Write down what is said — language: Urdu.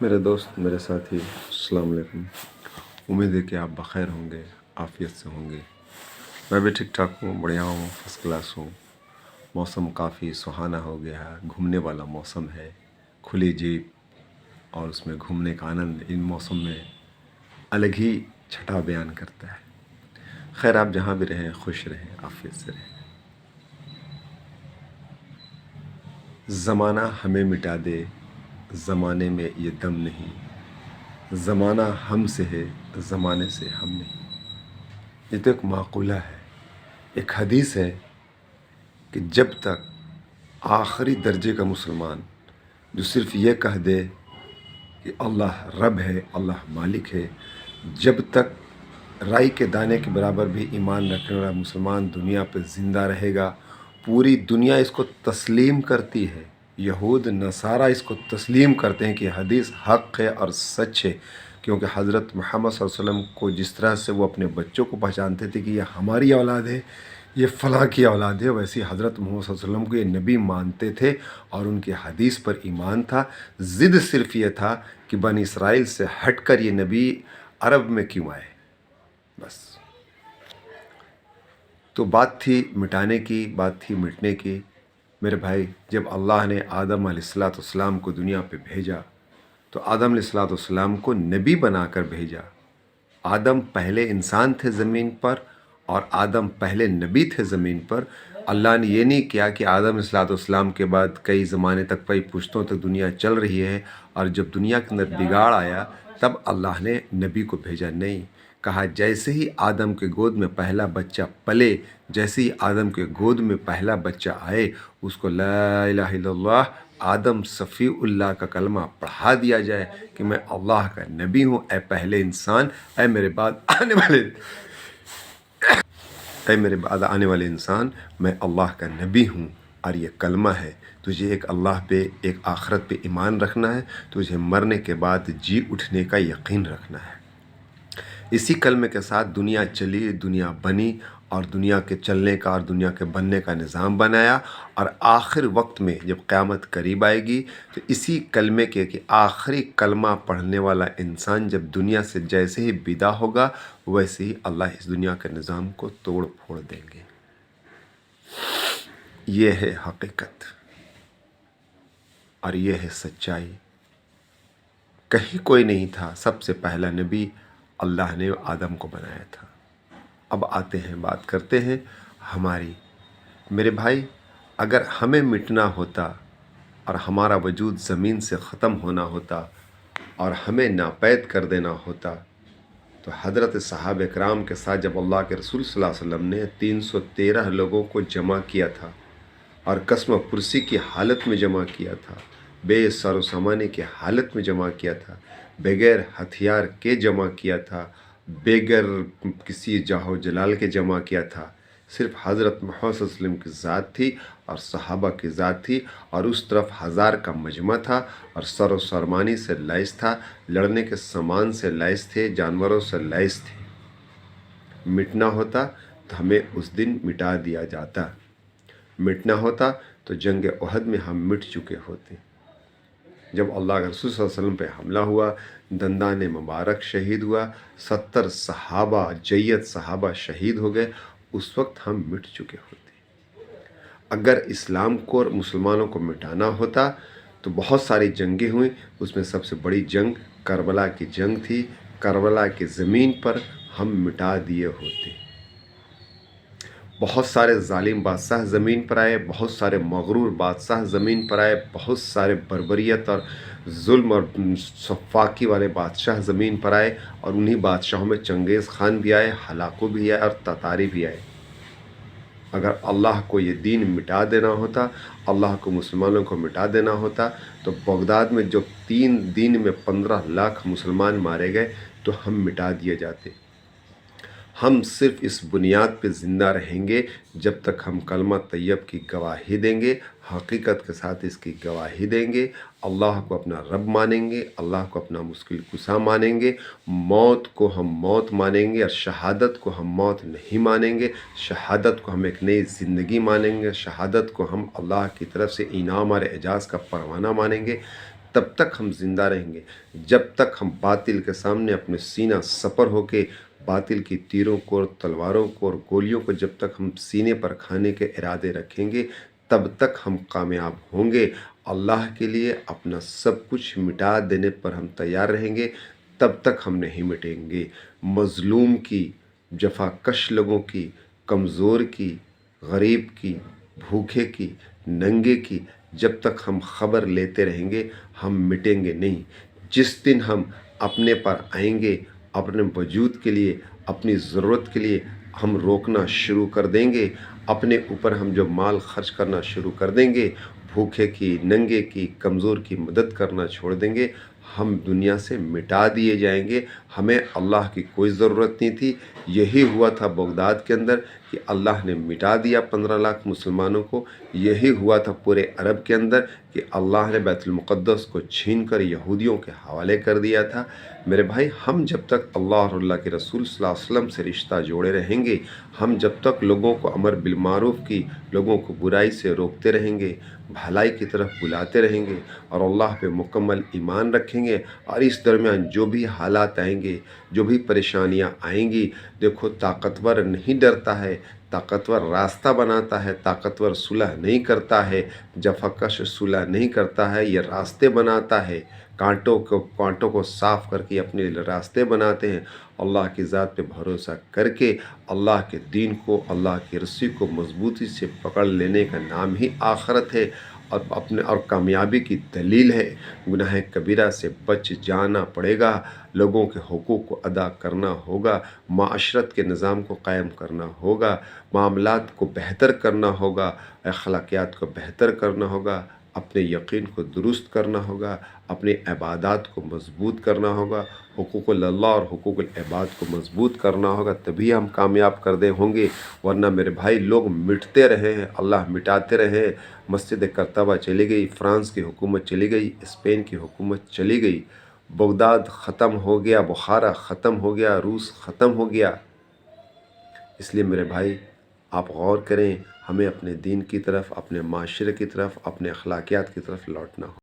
میرے دوست، میرے ساتھی، السلام علیکم۔ امید ہے کہ آپ بخیر ہوں گے، عافیت سے ہوں گے۔ میں بھی ٹھیک ٹھاک ہوں، بڑھیا ہوں، فرسٹ کلاس ہوں۔ موسم کافی سہانا ہو گیا ہے، گھومنے والا موسم ہے، کھلی جیپ اور اس میں گھومنے کا آنند ان موسم میں الگ ہی چھٹا بیان کرتا ہے۔ خیر، آپ جہاں بھی رہیں خوش رہیں، عافیت سے رہیں۔ زمانہ ہمیں مٹا دے، زمانے میں یہ دم نہیں، زمانہ ہم سے ہے، زمانے سے ہم نہیں۔ یہ تو ایک معقولہ ہے، ایک حدیث ہے کہ جب تک آخری درجے کا مسلمان جو صرف یہ کہہ دے کہ اللہ رب ہے، اللہ مالک ہے، جب تک رائی کے دانے کے برابر بھی ایمان رکھنے والا مسلمان دنیا پہ زندہ رہے گا، پوری دنیا اس کو تسلیم کرتی ہے، یہود نصارہ اس کو تسلیم کرتے ہیں کہ حدیث حق ہے اور سچ ہے، کیونکہ حضرت محمد صلی اللہ علیہ وسلم کو جس طرح سے وہ اپنے بچوں کو پہچانتے تھے کہ یہ ہماری اولاد ہے، یہ فلاں کی اولاد ہے، ویسے حضرت محمد صلی اللہ علیہ وسلم کو یہ نبی مانتے تھے اور ان کی حدیث پر ایمان تھا۔ ضد صرف یہ تھا کہ بنی اسرائیل سے ہٹ کر یہ نبی عرب میں کیوں آئے، بس۔ تو بات تھی مٹانے کی، بات تھی مٹنے کی۔ میرے بھائی، جب اللہ نے آدم علیہ السلام کو دنیا پہ بھیجا تو آدم علیہ السلام کو نبی بنا کر بھیجا۔ آدم پہلے انسان تھے زمین پر اور آدم پہلے نبی تھے زمین پر۔ اللہ نے یہ نہیں کیا کہ آدم علیہ السلام کے بعد کئی زمانے تک، کئی پشتوں تک دنیا چل رہی ہے اور جب دنیا کے اندر بگاڑ آیا تب اللہ نے نبی کو بھیجا، نہیں۔ کہا جیسے ہی آدم کے گود میں پہلا بچہ پلے، جیسے ہی آدم کے گود میں پہلا بچہ آئے، اس کو لا الہ الا اللہ آدم صفی اللہ کا کلمہ پڑھا دیا جائے کہ میں اللہ کا نبی ہوں، اے پہلے انسان، اے میرے بعد آنے والے انسان، میں اللہ کا نبی ہوں اور یہ کلمہ ہے۔ تجھے ایک اللہ پہ، ایک آخرت پہ ایمان رکھنا ہے، تجھے مرنے کے بعد جی اٹھنے کا یقین رکھنا ہے۔ اسی کلمے کے ساتھ دنیا چلی، دنیا بنی اور دنیا کے چلنے کا اور دنیا کے بننے کا نظام بنایا، اور آخر وقت میں جب قیامت قریب آئے گی تو اسی کلمے کے کہ آخری کلمہ پڑھنے والا انسان جب دنیا سے جیسے ہی ودا ہوگا، ویسے ہی اللہ اس دنیا کے نظام کو توڑ پھوڑ دیں گے۔ یہ ہے حقیقت اور یہ ہے سچائی۔ کہیں کوئی نہیں تھا، سب سے پہلا نبی اللہ نے آدم کو بنایا تھا۔ اب آتے ہیں، بات کرتے ہیں ہماری۔ میرے بھائی، اگر ہمیں مٹنا ہوتا اور ہمارا وجود زمین سے ختم ہونا ہوتا اور ہمیں ناپید کر دینا ہوتا تو حضرت صحابہ کرام کے ساتھ جب اللہ کے رسول صلی اللہ علیہ وسلم نے 313 لوگوں کو جمع کیا تھا اور قسم پرسی کی حالت میں جمع کیا تھا، بے سر و سامانے کی حالت میں جمع کیا تھا، بغیر ہتھیار کے جمع کیا تھا، بغیر کسی جاہ و جلال کے جمع کیا تھا، صرف حضرت محمد صلی اللہ علیہ وسلم کی ذات تھی اور صحابہ کی ذات تھی، اور اس طرف 1000 کا مجمع تھا اور سر و سرمانی سے لیس تھا، لڑنے کے سامان سے لیس تھے، جانوروں سے لیس تھے۔ مٹنا ہوتا تو ہمیں اس دن مٹا دیا جاتا، مٹنا ہوتا تو جنگ احد میں ہم مٹ چکے ہوتے۔ جب اللہ کے رسول صلی اللہ علیہ وسلم پہ حملہ ہوا، دندان مبارک شہید ہوا، 70 صحابہ، جید صحابہ شہید ہو گئے، اس وقت ہم مٹ چکے ہوتے۔ اگر اسلام کو اور مسلمانوں کو مٹانا ہوتا تو بہت ساری جنگیں ہوئیں، اس میں سب سے بڑی جنگ کربلا کی جنگ تھی۔ کربلا کی زمین پر ہم مٹا دیے ہوتے۔ بہت سارے ظالم بادشاہ زمین پر آئے، بہت سارے مغرور بادشاہ زمین پر آئے، بہت سارے بربریت اور ظلم اور سفاکی والے بادشاہ زمین پر آئے، اور انہی بادشاہوں میں چنگیز خان بھی آئے، ہلاکو بھی آئے اور تتاری بھی آئے۔ اگر اللہ کو یہ دین مٹا دینا ہوتا، اللہ کو مسلمانوں کو مٹا دینا ہوتا، تو بغداد میں جو 3 دن میں 15 لاکھ مسلمان مارے گئے تو ہم مٹا دیے جاتے۔ ہم صرف اس بنیاد پہ زندہ رہیں گے جب تک ہم کلمہ طیب کی گواہی دیں گے، حقیقت کے ساتھ اس کی گواہی دیں گے، اللہ کو اپنا رب مانیں گے، اللہ کو اپنا مشکل کشا مانیں گے، موت کو ہم موت مانیں گے اور شہادت کو ہم موت نہیں مانیں گے، شہادت کو ہم ایک نئی زندگی مانیں گے، شہادت کو ہم اللہ کی طرف سے انعام اور اعزاز کا پروانہ مانیں گے۔ تب تک ہم زندہ رہیں گے، جب تک ہم باطل کے سامنے اپنے سینہ سپر ہو کے باطل کی تیروں کو اور تلواروں کو اور گولیوں کو جب تک ہم سینے پر کھانے کے ارادے رکھیں گے تب تک ہم کامیاب ہوں گے۔ اللہ کے لیے اپنا سب کچھ مٹا دینے پر ہم تیار رہیں گے، تب تک ہم نہیں مٹیں گے۔ مظلوم کی، جفا کش لوگوں کی، کمزور کی، غریب کی، بھوکے کی، ننگے کی جب تک ہم خبر لیتے رہیں گے ہم مٹیں گے نہیں۔ جس دن ہم اپنے پر آئیں گے، اپنے وجود کے لیے، اپنی ضرورت کے لیے ہم روکنا شروع کر دیں گے، اپنے اوپر ہم جو مال خرچ کرنا شروع کر دیں گے، بھوکے کی، ننگے کی، کمزور کی مدد کرنا چھوڑ دیں گے، ہم دنیا سے مٹا دیے جائیں گے۔ ہمیں اللہ کی کوئی ضرورت نہیں تھی۔ یہی ہوا تھا بغداد کے اندر کہ اللہ نے مٹا دیا 15 لاکھ مسلمانوں کو۔ یہی ہوا تھا پورے عرب کے اندر کہ اللہ نے بیت المقدس کو چھین کر یہودیوں کے حوالے کر دیا تھا۔ میرے بھائی، ہم جب تک اللہ اور اللہ کے رسول صلی اللہ علیہ وسلم سے رشتہ جوڑے رہیں گے، ہم جب تک لوگوں کو امر بالمعروف کی، لوگوں کو برائی سے روکتے رہیں گے، بھلائی کی طرف بلاتے رہیں گے اور اللہ پہ مکمل ایمان رکھیں گے، اور اس درمیان جو بھی حالات آئیں گے، جو بھی پریشانیاں آئیں گی، دیکھو طاقتور نہیں ڈرتا ہے، طاقتور راستہ بناتا ہے، طاقتور صلح نہیں کرتا ہے، جفاکش صلح نہیں کرتا ہے، یہ راستے بناتا ہے، کانٹوں کو صاف کر کے اپنے راستے بناتے ہیں۔ اللہ کی ذات پہ بھروسہ کر کے اللہ کے دین کو، اللہ کی رسی کو مضبوطی سے پکڑ لینے کا نام ہی آخرت ہے، اور کامیابی کی دلیل ہے۔ گناہ کبیرہ سے بچ جانا پڑے گا، لوگوں کے حقوق کو ادا کرنا ہوگا، معاشرت کے نظام کو قائم کرنا ہوگا، معاملات کو بہتر کرنا ہوگا، اخلاقیات کو بہتر کرنا ہوگا، اپنے یقین کو درست کرنا ہوگا، اپنے عبادات کو مضبوط کرنا ہوگا، حقوق اللہ اور حقوق العباد کو مضبوط کرنا ہوگا، تبھی ہم کامیاب کردے ہوں گے۔ ورنہ میرے بھائی، لوگ مٹتے رہے ہیں، اللہ مٹاتے رہے۔ مسجد کرتبہ چلی گئی، فرانس کی حکومت چلی گئی، اسپین کی حکومت چلی گئی، بغداد ختم ہو گیا، بخارا ختم ہو گیا، روس ختم ہو گیا۔ اس لیے میرے بھائی، آپ غور کریں، ہمیں اپنے دین کی طرف، اپنے معاشرے کی طرف، اپنے اخلاقیات کی طرف لوٹنا ہو۔